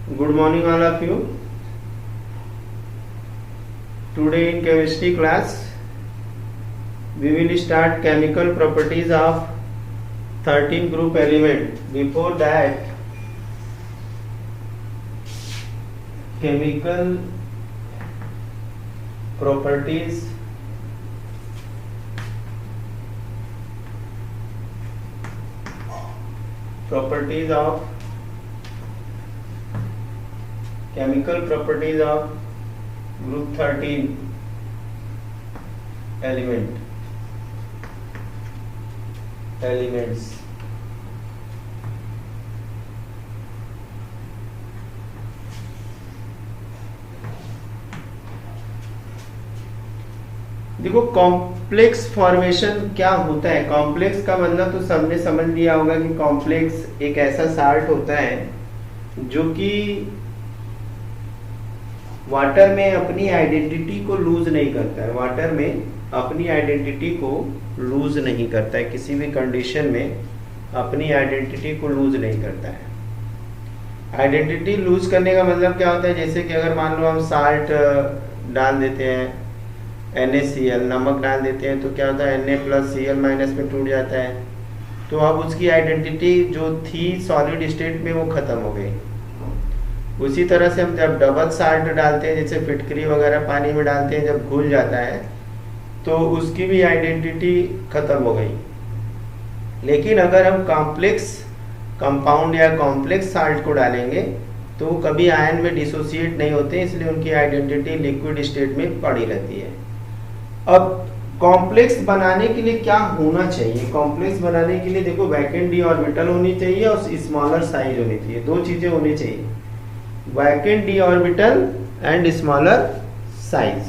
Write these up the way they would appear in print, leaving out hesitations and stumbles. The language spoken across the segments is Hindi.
Good morning, all of you. Today in chemistry class, we will start chemical properties of 13 group element. Before that, chemical properties of chemical properties of group 13 elements. देखो कॉम्प्लेक्स फॉर्मेशन क्या होता है। कॉम्प्लेक्स का मतलब तो सबने समझ लिया होगा कि कॉम्प्लेक्स एक ऐसा साल्ट होता है जो कि वाटर में अपनी आइडेंटिटी को लूज नहीं करता है। वाटर में अपनी आइडेंटिटी को लूज नहीं करता है, किसी भी कंडीशन में अपनी आइडेंटिटी को लूज नहीं करता है। आइडेंटिटी लूज करने का मतलब क्या होता है, जैसे कि अगर मान लो हम साल्ट डाल देते हैं, NaCl नमक डाल देते हैं, तो क्या होता है Na प्लस Cl माइनस में टूट जाता है। तो अब उसकी आइडेंटिटी जो थी सॉलिड स्टेट में वो खत्म हो गई। उसी तरह से हम जब डबल साल्ट डालते हैं, जैसे फिटकरी वगैरह पानी में डालते हैं, जब घुल जाता है तो उसकी भी आइडेंटिटी खत्म हो गई। लेकिन अगर हम कॉम्प्लेक्स कंपाउंड या कॉम्प्लेक्स साल्ट को डालेंगे तो वो कभी आयन में डिसोसिएट नहीं होते, इसलिए उनकी आइडेंटिटी लिक्विड स्टेट में पड़ी रहती है। अब कॉम्प्लेक्स बनाने के लिए क्या होना चाहिए? कॉम्प्लेक्स बनाने के लिए देखो वैकेंट डी ऑर्बिटल होनी चाहिए और स्मॉलर साइज होनी चाहिए। दो चीजें होनी चाहिए, vacant D orbital and smaller size.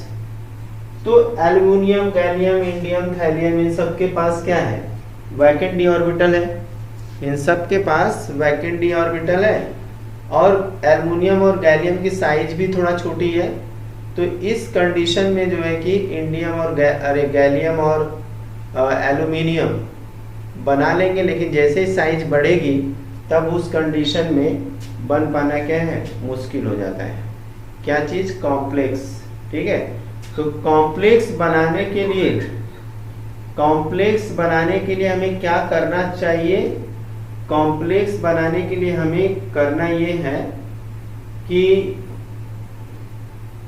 तो एल्युमिनियम, गैलियम, इंडियम, थैलियम, इन सब के पास क्या है? वैकेंट डी ऑर्बिटल है। इन सब के पास वैकेंट डी ऑर्बिटल है और एल्युमिनियम और गैलियम की साइज भी थोड़ा छोटी है। तो इस कंडीशन में जो है कि इंडियम और गैलियम और एल्युमिनियम बना लेंगे, लेकिन जैसे ही साइज बढ़ेगी तब उस कंडीशन में बन पाना क्या है, मुश्किल हो जाता है। क्या चीज? कॉम्प्लेक्स। ठीक है, तो कॉम्प्लेक्स बनाने के लिए हमें क्या करना चाहिए? कॉम्प्लेक्स बनाने के लिए हमें करना ये है कि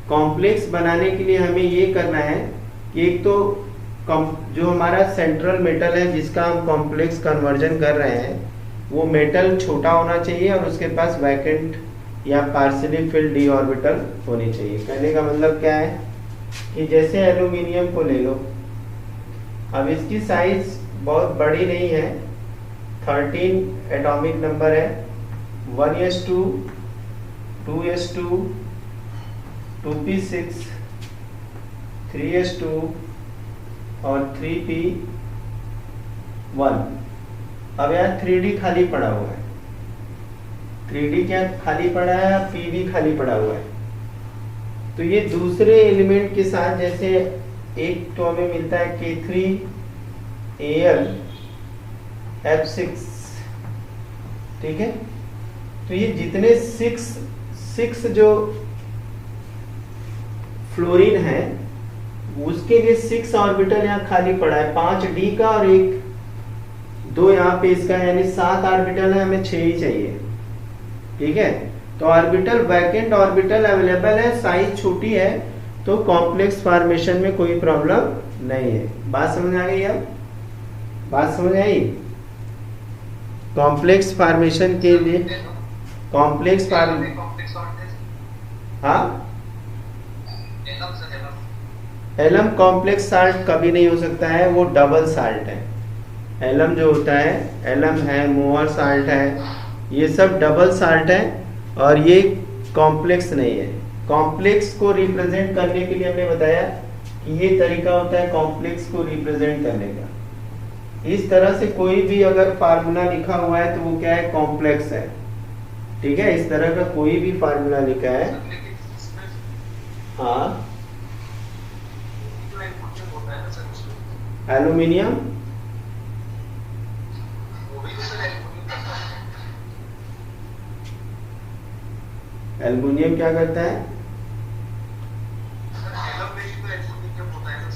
कॉम्प्लेक्स बनाने के लिए हमें ये करना है कि एक तो जो हमारा सेंट्रल मेटल है जिसका हम कॉम्प्लेक्स कन्वर्जन कर रहे हैं, वो मेटल छोटा होना चाहिए और उसके पास वैकेंट या पार्शियली फिल्ड डी ऑर्बिटल होनी चाहिए। कहने का मतलब क्या है कि जैसे एल्यूमिनियम को ले लो, अब इसकी साइज बहुत बड़ी नहीं है, 13 एटॉमिक नंबर है, 1s2, 2s2, 2p6, 3s2 और 3p1। अब यहाँ 3d खाली पड़ा हुआ है। 3d क्या खाली पड़ा है? p भी खाली पड़ा हुआ है। तो ये दूसरे एलिमेंट के साथ, जैसे एक तो हमें मिलता है K3Al F6, ठीक है। तो ये जितने 6 जो फ्लोरीन है उसके लिए 6 ऑर्बिटल यहाँ खाली पड़ा है, 5d का और 2 यहाँ पे इसका, यानी 7 ऑर्बिटल है, हमें 6 ही चाहिए। ठीक है, तो ऑर्बिटल वैकेंट ऑर्बिटल अवेलेबल है, साइज छोटी है, तो कॉम्प्लेक्स फॉर्मेशन में कोई प्रॉब्लम नहीं है। बात समझ आ गई? अब बात समझ आई? कॉम्प्लेक्स फॉर्मेशन के लिए हाँ, एलम कॉम्प्लेक्स साल्ट कभी नहीं हो सकता है, वो डबल साल्ट है। एलम जो होता है, एलम है, मोअर साल्ट है, ये सब डबल साल्ट है और ये कॉम्प्लेक्स नहीं है। कॉम्प्लेक्स को रिप्रेजेंट करने के लिए हमने बताया कि ये तरीका होता है कॉम्प्लेक्स को रिप्रेजेंट करने का। इस तरह से कोई भी अगर फार्मूला लिखा हुआ है तो वो क्या है? कॉम्प्लेक्स है। ठीक है, इस तरह का कोई भी फार्मूला लिखा है, हाँ, एल्यूमिनियम, एल्युमिनियम क्या करता है?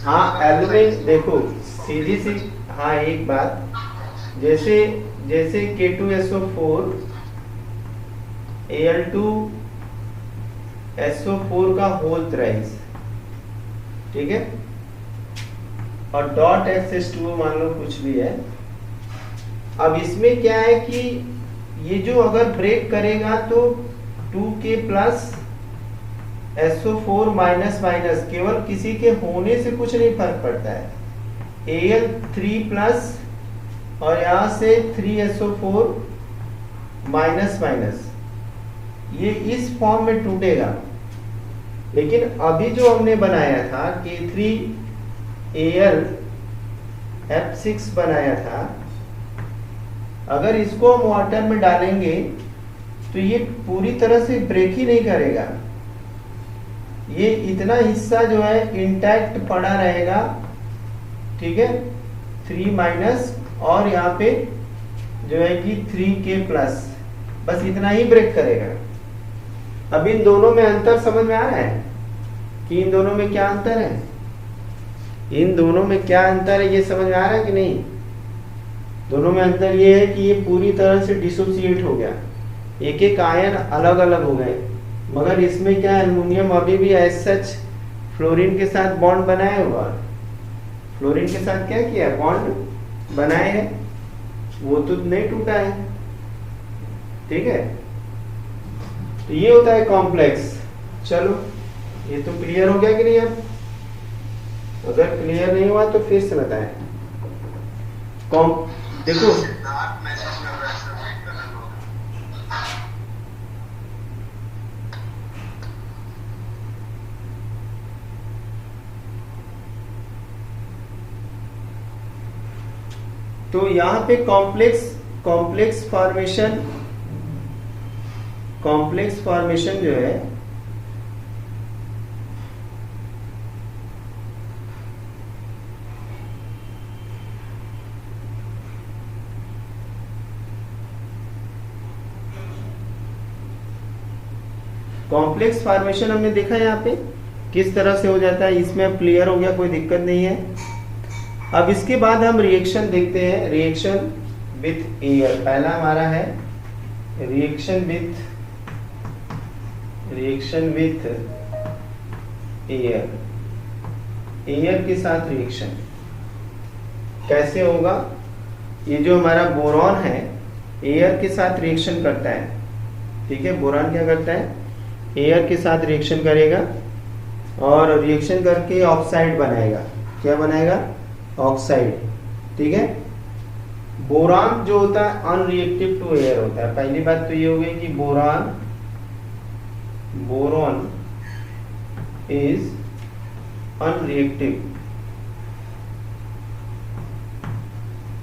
हाँ एल्यूमिनियम देखो सीधी सी, हाँ एक बात, जैसे जैसे K2SO4 Al2SO4 का होल थ्राइस, ठीक है, और डॉट XH2O मान लो कुछ भी है। अब इसमें क्या है कि ये जो अगर ब्रेक करेगा तो 2K plus SO4 minus minus, केवल किसी के होने से कुछ नहीं फर्क पड़ता है। Al3 प्लस और यहां से 3SO4 माइनस माइनस, ये इस फॉर्म में टूटेगा। लेकिन अभी जो हमने बनाया था K3Al(F6) बनाया था, अगर इसको हम वाटर में डालेंगे तो ये पूरी तरह से ब्रेक ही नहीं करेगा। ये इतना हिस्सा जो है इंटैक्ट पड़ा रहेगा, ठीक है, 3 माइनस और यहाँ पे जो है कि 3K प्लस, बस इतना ही ब्रेक करेगा। अब इन दोनों में अंतर समझ में आ रहा है कि इन दोनों में क्या अंतर है? इन दोनों में क्या अंतर है ये समझ में आ रहा है कि नहीं? दोनों में अंतर ये है कि ये पूरी तरह से डिसोसिएट हो गया, एक एक आयन अलग अलग हो गए। मगर इसमें क्या, एल्युमिनियम अभी भी एज सच फ्लोरीन के साथ बॉन्ड बनाया हुआ, फ्लोरीन के साथ क्या किया, बॉन्ड बनाए है, वो तो नहीं टूटा है, ठीक है। तो ये होता है कॉम्प्लेक्स। चलो ये तो क्लियर हो गया कि नहीं? अब अगर क्लियर नहीं हुआ तो फिर से बताएं। देखो तो यहाँ पे कॉम्प्लेक्स फॉर्मेशन जो है कॉम्प्लेक्स फॉर्मेशन हमने देखा यहाँ पे किस तरह से हो जाता है। इसमें अब क्लियर हो गया, कोई दिक्कत नहीं है। अब इसके बाद हम रिएक्शन देखते हैं, रिएक्शन विथ एयर। पहला हमारा है रिएक्शन विथ एयर। एयर के साथ रिएक्शन कैसे होगा? ये जो हमारा बोरॉन है एयर के साथ रिएक्शन करता है, ठीक है। बोरॉन क्या करता है, एयर के साथ रिएक्शन करेगा और रिएक्शन करके ऑक्साइड बनाएगा। क्या बनाएगा? ऑक्साइड, ठीक है। बोरान जो होता है अनरिएक्टिव टू एयर होता है। पहली बात तो ये हो गई कि boron is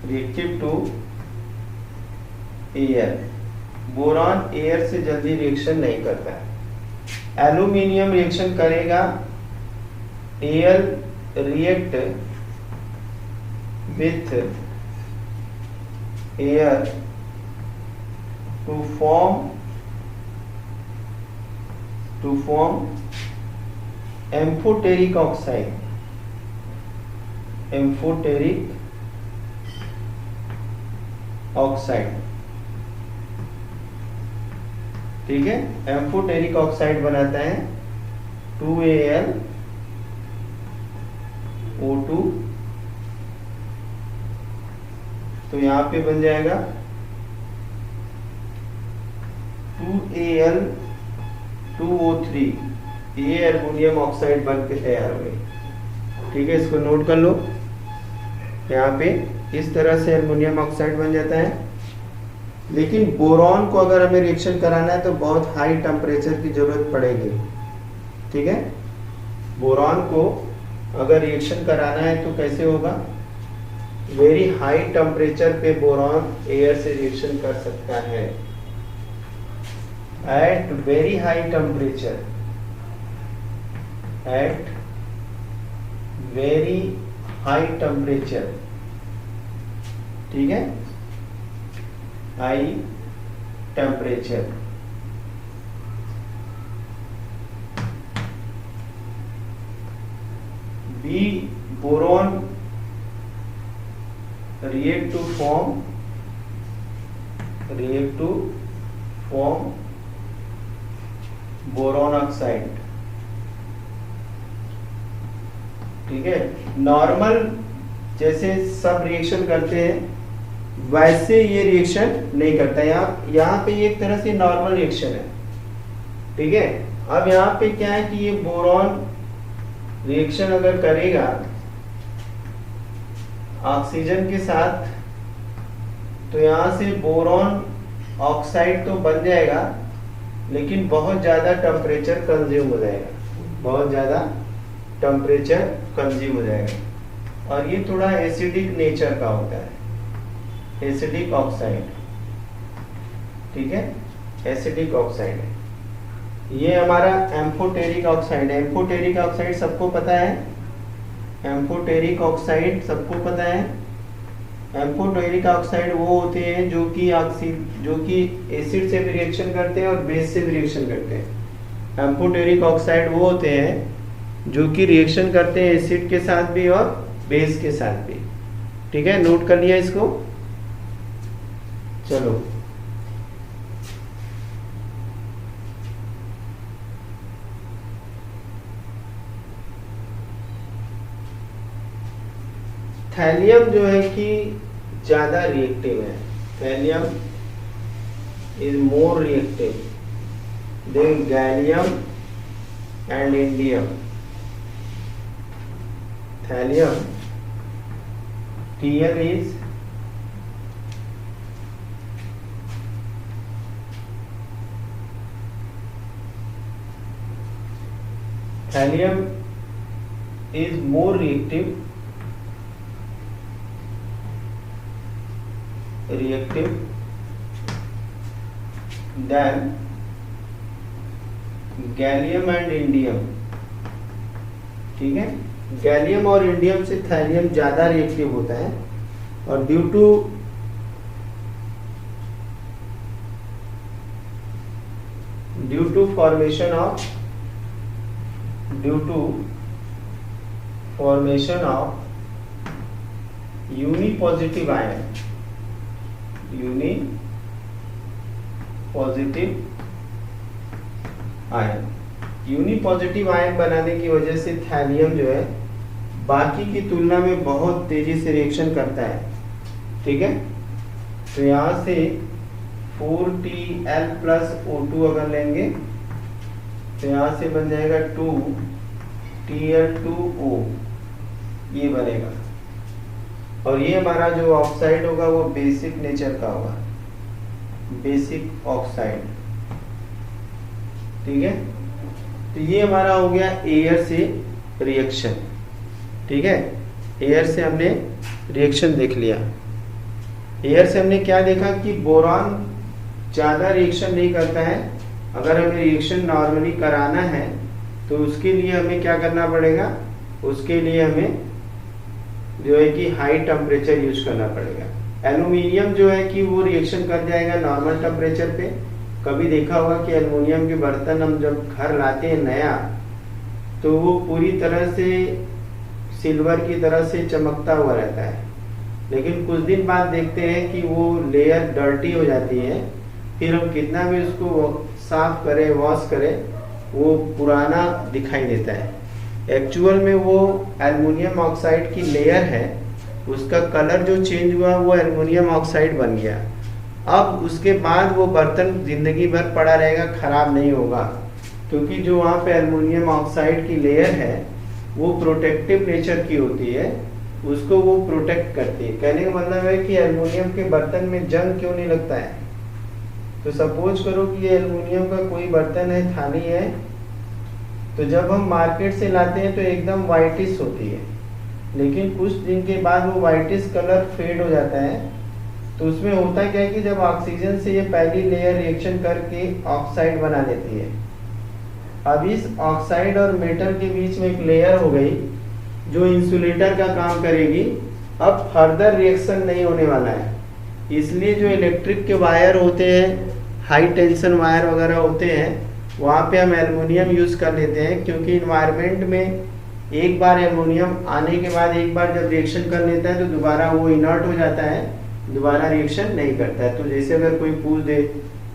reactive to air. Boron air से जल्दी रिएक्शन नहीं करता है। एल्यूमिनियम रिएक्शन करेगा, air react with air to form amphoteric oxide, ठीक है। एम्फोटेरिक ऑक्साइड बनाता है 2AlO2, तो यहाँ पे बन जाएगा 2Al2O3। ये एल्युमिनियम ऑक्साइड बन के तैयार हो गई, ठीक है। इसको नोट कर लो। यहाँ पे इस तरह से एल्युमिनियम ऑक्साइड बन जाता है। लेकिन बोरॉन को अगर हमें रिएक्शन कराना है तो बहुत हाई टेम्परेचर की जरूरत पड़ेगी, ठीक है। बोरॉन को अगर रिएक्शन कराना है तो कैसे होगा? वेरी हाई टेम्परेचर पे बोरॉन एयर से रिएक्शन कर सकता है। एट वेरी हाई टेम्परेचर, ठीक है, high temperature. B boron react to form boron oxide. ठीक है, नॉर्मल जैसे सब रिएक्शन करते हैं वैसे ये रिएक्शन नहीं करता। यहाँ पे एक तरह से नॉर्मल रिएक्शन है। ठीक है, अब यहाँ पे क्या है कि ये बोरॉन रिएक्शन अगर करेगा ऑक्सीजन के साथ तो यहाँ से बोरॉन ऑक्साइड तो बन जाएगा, लेकिन बहुत ज़्यादा टेम्परेचर कंज्यूम हो जाएगा, बहुत ज़्यादा टेम्परेचर कंज्यूम हो जाएगा। और ये थोड़ा एसिडिक नेचर का होता है, एसिडिक ऑक्साइड। ठीक है, एसिडिक ऑक्साइड है ये हमारा एम्फोटेरिक ऑक्साइड है। एम्फोटेरिक ऑक्साइड सबको पता है, एम्फोटेरिक ऑक्साइड सबको पता है। एम्फोटेरिक ऑक्साइड वो होते हैं जो कि एसिड से भी रिएक्शन करते हैं और बेस से भी रिएक्शन करते हैं। एम्फोटेरिक ऑक्साइड वो होते हैं जो कि रिएक्शन करते हैं एसिड के साथ भी और बेस के साथ भी। ठीक है, नोट कर लिया इसको। चलो थैलियम जो है कि ज्यादा रिएक्टिव है। Thallium is more reactive than gallium and indium. Thallium Tl is thallium is more reactive than gallium and indium. ठीक है, गैलियम और इंडियम से थैलियम ज्यादा रिएक्टिव होता है और due to formation of unipositive ion, unipositive ion बनाने की वजह से थैलियम जो है बाकी की तुलना में बहुत तेजी से रिएक्शन करता है। ठीक है, तो यहाँ से 4Tl प्लस O2 अगर लेंगे तो यहाँ से बन जाएगा 2Tl2O, ये बनेगा। और ये हमारा जो ऑक्साइड होगा वो बेसिक नेचर का होगा, बेसिक ऑक्साइड। ठीक है, तो ये हमारा हो गया एयर से रिएक्शन। ठीक है, एयर से हमने रिएक्शन देख लिया। एयर से हमने क्या देखा कि बोरॉन ज़्यादा रिएक्शन नहीं करता है। अगर हमें रिएक्शन नॉर्मली कराना है तो उसके लिए हमें क्या करना पड़ेगा, उसके लिए हमें जो है कि हाई टेम्परेचर यूज करना पड़ेगा। एल्यूमिनियम जो है कि वो रिएक्शन कर जाएगा नॉर्मल टेम्परेचर पे। कभी देखा होगा कि एल्युमिनियम के बर्तन हम जब घर लाते हैं नया तो वो पूरी तरह से सिल्वर की तरह से चमकता हुआ रहता है, लेकिन कुछ दिन बाद देखते हैं कि वो लेयर डर्टी हो जाती है। फिर हम कितना भी उसको साफ करें, वॉश करें, वो पुराना दिखाई देता है। एक्चुअल में वो एल्युमिनियम ऑक्साइड की लेयर है, उसका कलर जो चेंज हुआ वो एल्युमिनियम ऑक्साइड बन गया। अब उसके बाद वो बर्तन जिंदगी भर पड़ा रहेगा, खराब नहीं होगा, क्योंकि जो वहाँ पे एल्युमिनियम ऑक्साइड की लेयर है वो प्रोटेक्टिव नेचर की होती है, उसको वो प्रोटेक्ट करती है। कहने का मतलब है कि एल्युमिनियम के बर्तन में जंग क्यों नहीं लगता है। तो सपोज करो कि ये एल्युमिनियम का कोई बर्तन है, थाली है, तो जब हम मार्केट से लाते हैं तो एकदम वाइटिश होती है, लेकिन कुछ दिन के बाद वो वाइटिश कलर फेड हो जाता है। तो उसमें होता क्या है कि जब ऑक्सीजन से ये पहली लेयर रिएक्शन करके ऑक्साइड बना लेती है। अब इस ऑक्साइड और मेटल के बीच में एक लेयर हो गई जो इंसुलेटर का काम करेगी। अब फर्दर रिएक्शन नहीं होने वाला है, इसलिए जो इलेक्ट्रिक के वायर होते हैं, हाई टेंशन वायर वगैरह होते हैं, वहाँ पे हम एल्युमिनियम यूज़ कर लेते हैं, क्योंकि इन्वायरमेंट में एक बार एल्युमिनियम आने के बाद एक बार जब रिएक्शन कर लेता है तो दोबारा वो इनर्ट हो जाता है, दोबारा रिएक्शन नहीं करता है। तो जैसे अगर कोई पूछ दे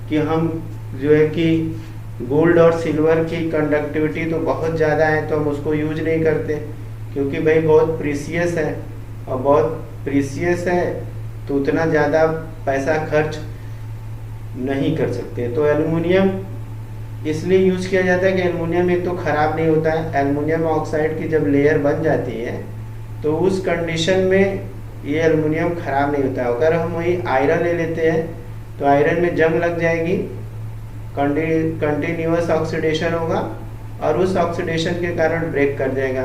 कि हम जो है कि गोल्ड और सिल्वर की कंडक्टिविटी तो बहुत ज़्यादा है तो हम उसको यूज नहीं करते, क्योंकि भाई बहुत प्रीसियस है, और बहुत प्रीसियस है तो उतना ज़्यादा पैसा खर्च नहीं कर सकते। तो एल्युमिनियम इसलिए यूज किया जाता है कि एल्युमिनियम एक तो ख़राब नहीं होता है। एल्युमिनियम ऑक्साइड की जब लेयर बन जाती है तो उस कंडीशन में ये एल्युमिनियम ख़राब नहीं होता है। अगर हम वही आयरन ले लेते हैं तो आयरन में जंग लग जाएगी, कंटिन्यूअस ऑक्सीडेशन होगा और उस ऑक्सीडेशन के कारण ब्रेक कर जाएगा।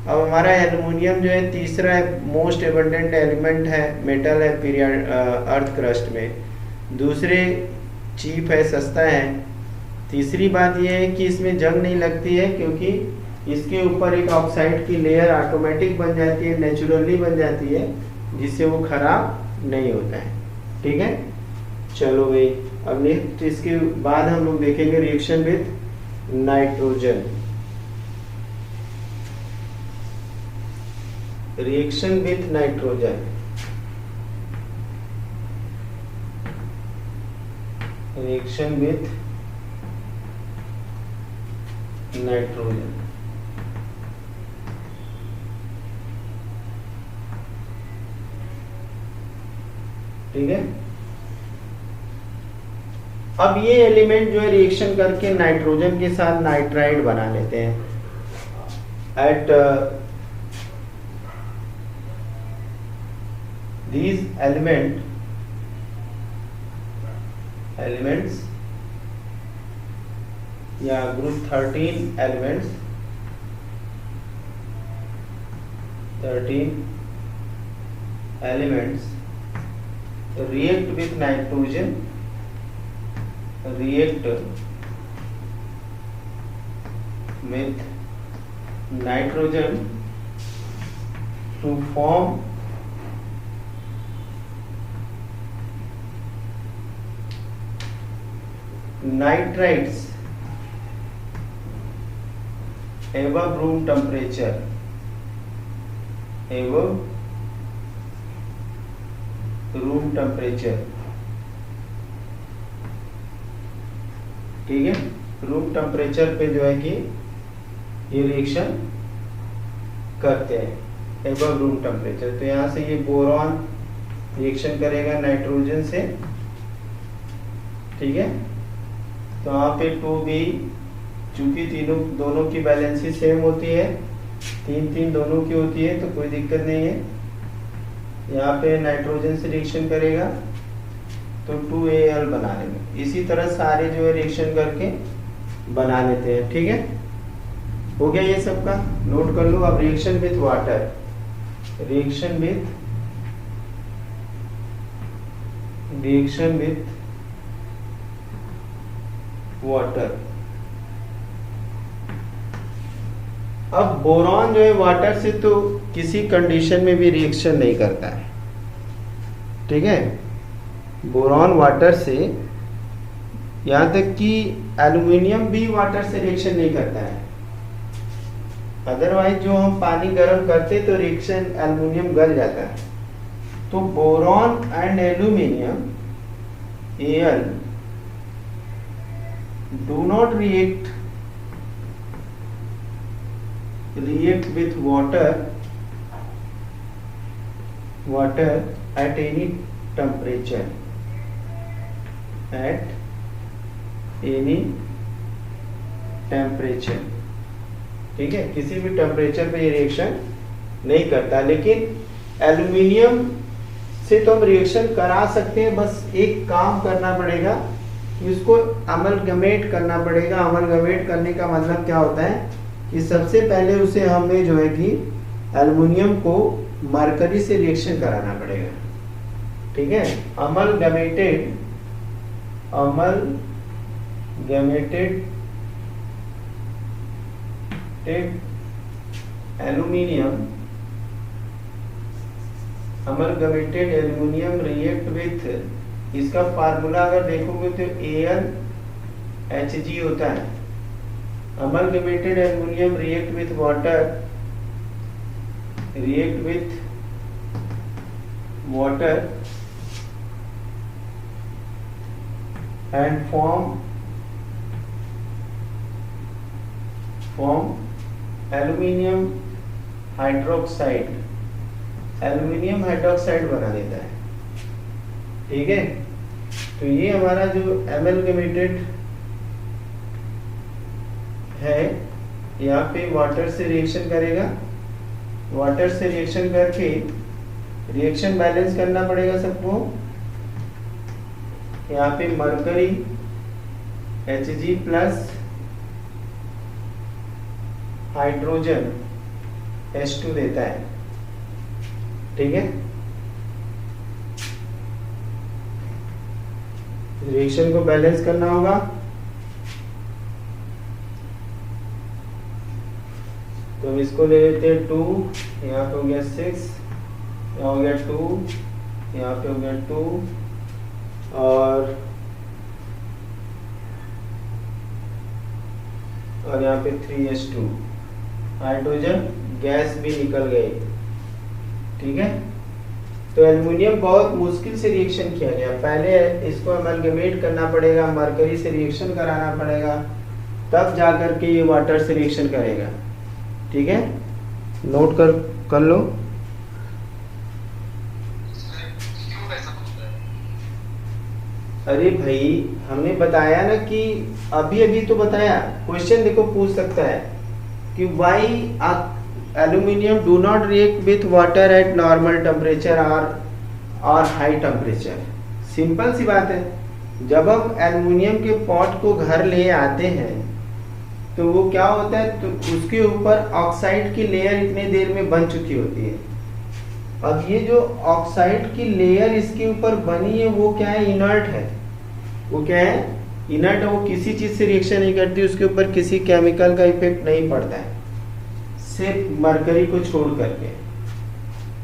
अब हमारा एल्युमिनियम जो है तीसरा मोस्ट एबंडेंट एलिमेंट है, मेटल है पीरियड अर्थ क्रस्ट में, दूसरे चीप है, सस्ता है। तीसरी बात यह है कि इसमें जंग नहीं लगती है, क्योंकि इसके ऊपर एक ऑक्साइड की लेयर ऑटोमेटिक बन जाती है, नेचुरली बन जाती है, जिससे वो खराब नहीं होता है। ठीक है, चलो भाई अब नेक्स्ट इसके बाद हम लोग देखेंगे reaction with nitrogen. Reaction with nitrogen, reaction with nitrogen. ठीक है, अब ये एलिमेंट जो है रिएक्शन करके नाइट्रोजन के साथ नाइट्राइड बना लेते हैं। एट these elements या group 13 elements, 13 elements react with nitrogen, react with nitrogen to form nitrides above room temperature, above room temperature। ठीक है, रूम टेम्परेचर पे जो है कि ये रिएक्शन करते हैं एबव रूम टेम्परेचर। तो यहाँ से ये बोरॉन रिएक्शन करेगा नाइट्रोजन से। ठीक है, तो यहाँ पे 2b, चूंकि दोनों की बैलेंसी सेम होती है, 3-3 दोनों की होती है, तो कोई दिक्कत नहीं है। यहाँ पे नाइट्रोजन से रिएक्शन करेगा तो 2Al बना लेंगे। इसी तरह सारे जो है रिएक्शन करके बना लेते हैं। ठीक है, हो गया ये सबका, नोट कर लो। अब reaction with water, reaction with water. अब बोरॉन जो है वाटर से तो किसी कंडीशन में भी रिएक्शन नहीं करता है। ठीक है, बोरॉन वाटर से, यहाँ तक कि एल्युमिनियम भी वाटर से रिएक्शन नहीं करता है। अदरवाइज जो हम पानी गर्म करते तो रिएक्शन एल्युमिनियम गल जाता है। तो boron and aluminium Al do not react with water at any temperature, ठीक है, किसी भी टेम्परेचर पे ये रिएक्शन नहीं करता। लेकिन एल्युमिनियम से तो हम रिएक्शन करा सकते हैं, बस एक काम करना पड़ेगा कि उसको अमलगमेट करना पड़ेगा। अमलगमेट करने का मतलब क्या होता है कि सबसे पहले उसे हमें जो है कि एल्युमिनियम को मरकरी से रिएक्शन कराना पड़ेगा। ठीक है, अमलगमेटेड एल्युमिनियम रिएक्ट विथ, इसका फार्मूला अगर देखोगे तो AnHG होता है। Amalgamated aluminium react with water react with water and form aluminium hydroxide, aluminium hydroxide बना देता है। ठीक है, तो ये हमारा जो एमलगमेटेड है यहाँ पे वाटर से रिएक्शन करेगा, वाटर से रिएक्शन करके रिएक्शन बैलेंस करना पड़ेगा सबको। यहाँ पे mercury Hg plus hydrogen H2 देता है। ठीक है, रिएक्शन को बैलेंस करना होगा। तो हम इसको ले लेते हैं 2, यहाँ पे हो गया 6, यहाँ हो गया 2, यहाँ पे हो गया 2 और यहाँ पे 3H2, हाइड्रोजन गैस भी निकल गई। ठीक है, तो एल्युमिनियम बहुत मुश्किल से रिएक्शन किया गया। पहले इसको अमलगमेट करना पड़ेगा, मरकरी से रिएक्शन कराना पड़ेगा, तब जाकर के ये वाटर से रिएक्शन करेगा। ठीक है, नोट कर लो। अरे भाई हमने बताया ना कि अभी तो बताया, क्वेश्चन देखो पूछ सकता है कि why aluminium do not react with water at normal temperature और हाई टेम्परेचर। सिंपल सी बात है, जब हम एल्यूमिनियम के पॉट को घर ले आते हैं तो वो क्या होता है, तो उसके ऊपर ऑक्साइड की लेयर इतने देर में बन चुकी होती है। अब ये जो ऑक्साइड की लेयर इसके ऊपर बनी है वो क्या है, इनर्ट है। वो क्या है, इनर्ट है, वो किसी चीज से रिएक्शन नहीं करती, उसके ऊपर किसी केमिकल का इफेक्ट नहीं पड़ता है, सिर्फ मरकरी को छोड़ करके।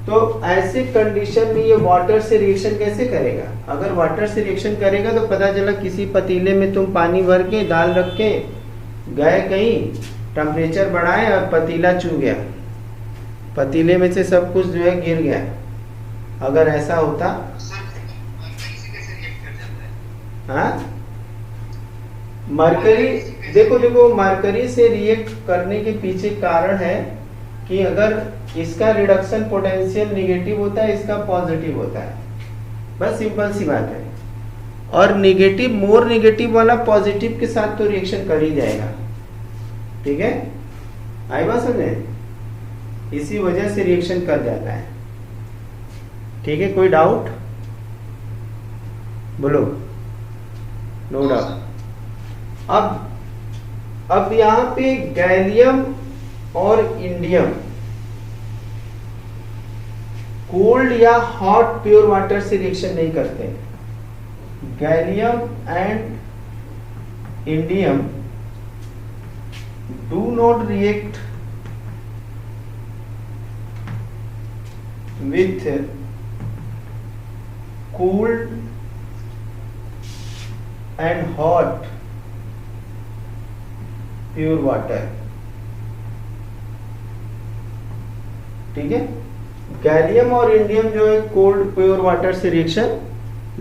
तो ऐसे कंडीशन में ये वाटर से रिएक्शन कैसे करेगा? अगर वाटर से रिएक्शन करेगा तो पता चला किसी पतीले में तुम पानी भर के दाल रख के गए कहीं, टेम्परेचर बढ़ाए और पतीला चू गया, पतीले में से सब कुछ जो है गिर गया। अगर ऐसा होता, हाँ मरकरी, देखो मरकरी से रिएक्ट करने के पीछे कारण है कि अगर इसका रिडक्शन पोटेंशियल नेगेटिव होता है, इसका पॉजिटिव होता है, बस सिंपल सी बात है। और नेगेटिव, मोर नेगेटिव वाला पॉजिटिव के साथ तो रिएक्शन कर ही जाएगा। ठीक है, आई बात समझे? इसी वजह से रिएक्शन कर जाता है। ठीक है, कोई डाउट बोलो? No doubt. अब यहां पे गैलियम और इंडियम कोल्ड या हॉट प्योर वाटर से रिएक्शन नहीं करते। Gallium and indium do not react with cooled and hot pure water। ठीक है, गैलियम और इंडियम जो है कोल्ड प्योर वाटर से रिएक्शन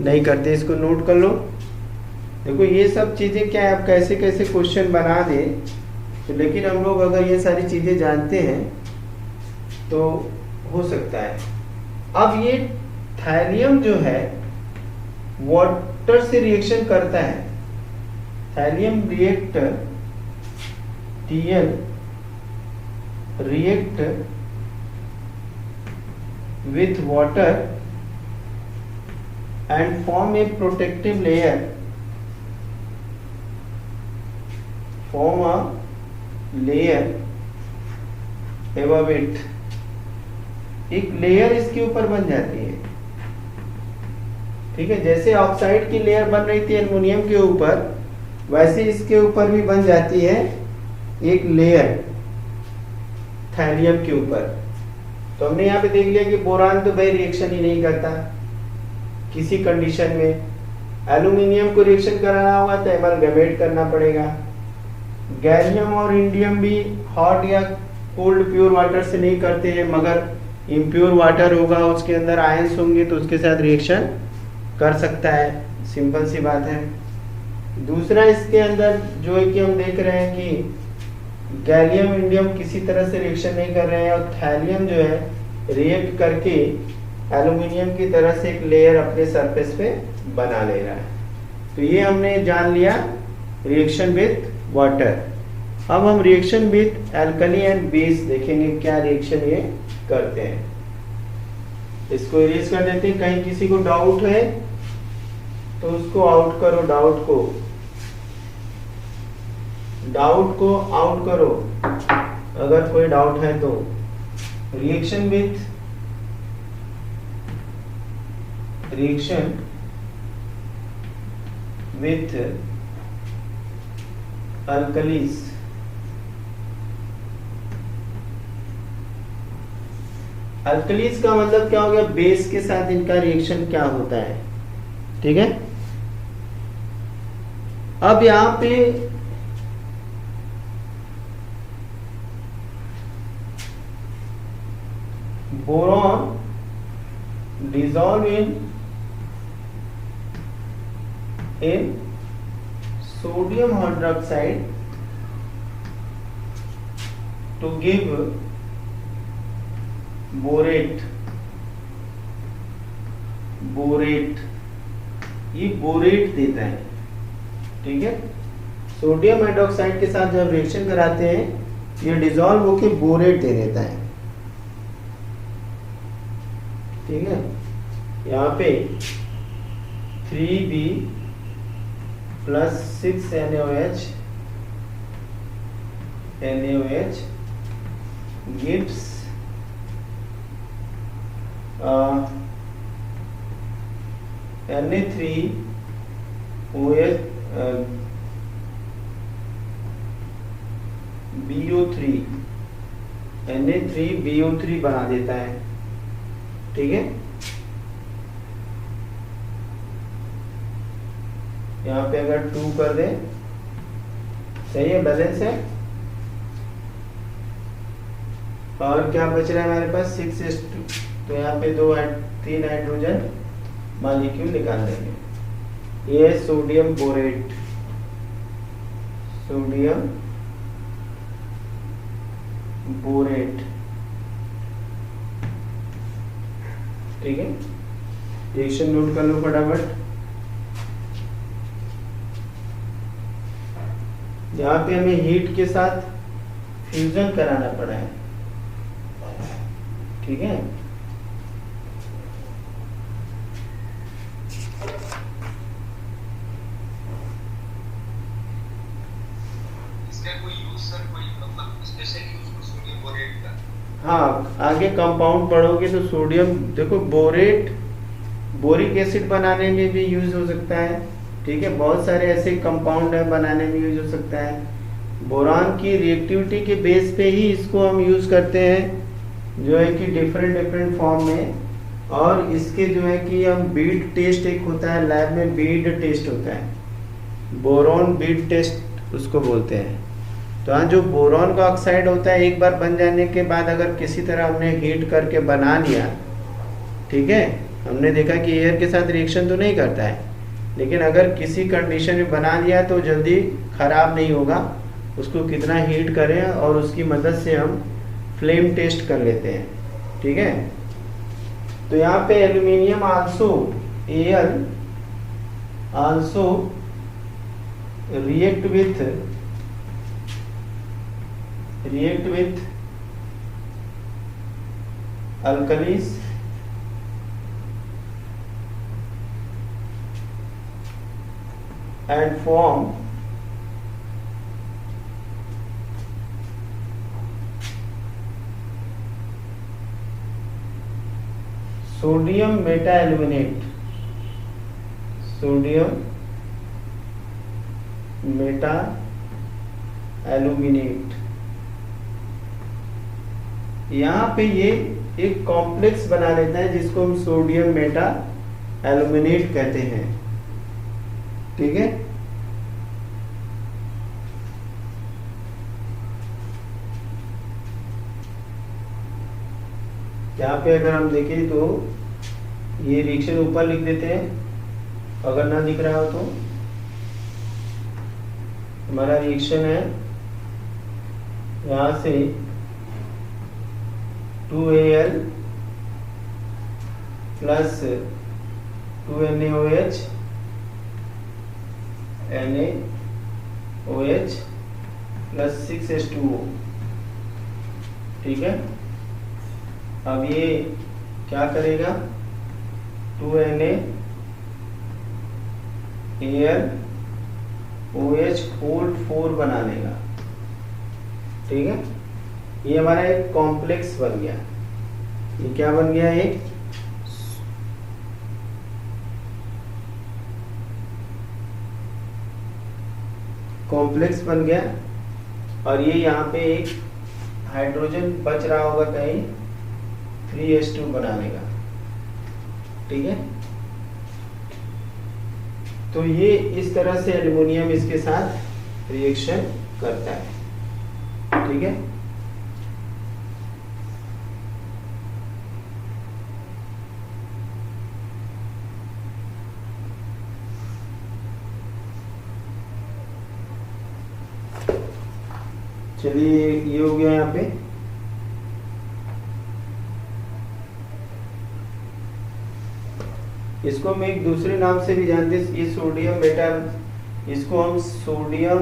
नहीं करते, इसको नोट कर लो। देखो ये सब चीजें क्या है, आप कैसे कैसे क्वेश्चन बना दे, तो लेकिन हम लोग अगर ये सारी चीजें जानते हैं तो हो सकता है। अब ये थैलियम जो है वाटर से रिएक्शन करता है, thallium reactor Tl react with water and form a protective layer, form a layer above it। एक लेयर इसके ऊपर बन जाती है। ठीक है, जैसे ऑक्साइड की लेयर बन रही थी एल्युमिनियम के ऊपर, वैसे इसके ऊपर भी बन जाती है एक लेयर थैलियम के ऊपर। तो हमने यहाँ पे देख लिया कि बोरान तो भाई रिएक्शन ही नहीं करता किसी कंडीशन में। एल्युमिनियम को रिएक्शन कराना होगा तो एमलगमेट करना पड़ेगा। गैलियम और इंडियम भी हॉट या कोल्ड प्योर वाटर से नहीं करते हैं, मगर इम्प्योर वाटर होगा, उसके अंदर आयंस होंगे तो उसके साथ रिएक्शन कर सकता है, सिंपल सी बात है। दूसरा इसके अंदर जो है कि हम देख रहे हैं कि गैलियम इंडियम किसी तरह से रिएक्शन नहीं कर रहे हैं और थैलियम जो है रिएक्ट करके एल्यूमिनियम की तरह से एक लेयर अपने सरफेस पे बना ले रहा है। तो ये हमने जान लिया रिएक्शन विथ वाटर। अब हम reaction with alkali and base देखेंगे क्या रिएक्शन ये करते हैं। इसको इरेज कर देते हैं। कहीं किसी को डाउट है तो उसको आउट करो, डाउट को आउट करो अगर कोई डाउट है तो। रिएक्शन विथ अल्कलीज, अल्कलीज का मतलब क्या हो गया, बेस के साथ इनका रिएक्शन क्या होता है, ठीक है। अब यहां पे boron dissolve in sodium hydroxide to give borate, ये बोरेट देता है, ठीक है। सोडियम हाइड्रोक्साइड के साथ जब रिएक्शन कराते हैं ये डिसॉल्व होकर बोरेट दे देता है, ठीक है। यहाँ पे 3B plus 6 NaOH gives Na3OH BO3 बना देता है, ठीक है। यहाँ पे अगर 2 कर दे, सही है, बैलेंस है। और क्या बच रहा है हमारे पास 6s2, तो यहाँ पे 3 हाइड्रोजन मॉलिक्यूल निकाल देंगे। ये है सोडियम बोरेट, ठीक है। रिएक्शन नोट कर लो फटाफट। यहाँ पे हमें हीट के साथ फ्यूजन कराना पड़ा है, ठीक है। इसका कोई यूज सर, कोई मतलब स्पेशल यूज सोडियम बोरेट का? हाँ, आगे कंपाउंड पढ़ोगे तो सोडियम, देखो बोरेट बोरिक एसिड बनाने में भी यूज हो सकता है, ठीक है। बहुत सारे ऐसे कंपाउंड है बनाने में यूज हो सकता है। बोरान की रिएक्टिविटी के बेस पे ही इसको हम यूज करते हैं, जो है कि डिफरेंट फॉर्म में। और इसके जो है कि हम बीड टेस्ट, एक होता है लैब में बीड टेस्ट होता है, बोरॉन बीड टेस्ट उसको बोलते हैं। तो हाँ, जो बोरॉन का ऑक्साइड होता है एक बार बन जाने के बाद अगर किसी तरह हमने हीट करके बना लिया, ठीक है, हमने देखा कि एयर के साथ रिएक्शन तो नहीं करता है, लेकिन अगर किसी कंडीशन में बना लिया तो जल्दी खराब नहीं होगा। उसको कितना हीट करें और उसकी मदद से हम फ्लेम टेस्ट कर लेते हैं, ठीक है। तो यहाँ पे aluminium also react with alkalis and form sodium meta aluminate, यहाँ पे ये एक कॉम्प्लेक्स बना लेता है जिसको हम सोडियम मेटा एल्यूमिनेट कहते हैं, ठीक है। यहाँ पे अगर हम देखें तो ये रिएक्शन ऊपर लिख देते हैं, अगर ना दिख रहा हो तो। हमारा रिएक्शन है यहाँ से 2Al plus 2NaOH NaOH plus 6H2O। ठीक है, अब ये क्या करेगा, 2NaAlOH होल 4 बना लेगा। ठीक है, ये हमारा एक कॉम्प्लेक्स बन गया। ये क्या बन गया, एक कॉम्प्लेक्स बन गया। और ये यहाँ पे एक हाइड्रोजन बच रहा होगा कहीं, 3H2 बना लेगा। ठीक है, तो ये इस तरह से एल्युमिनियम इसके साथ रिएक्शन करता है। ठीक है, चलिए ये हो गया यहाँ पे। इसको हम एक दूसरे नाम से भी जानते हैं, ये सोडियम बेटा, इसको हम सोडियम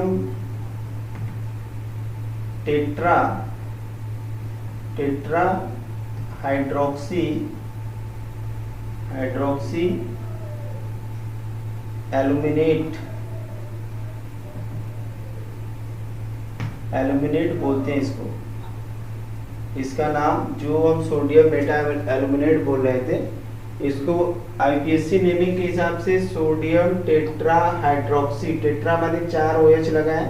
टेट्रा हाइड्रोक्सी एल्यूमिनेट बोलते हैं इसको। इसका नाम जो हम सोडियम बेटा एल्यूमिनेट बोल रहे थे, इसको आईपीएससी नेमिंग के हिसाब से सोडियम टेट्रा हाइड्रोक्सी, टेट्रा माने 4 OH लगा है,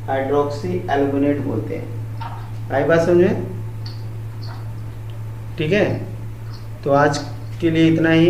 हाइड्रोक्सी एल्यूमिनेट बोलते हैं। आई बात समझे? ठीक है, तो आज के लिए इतना ही।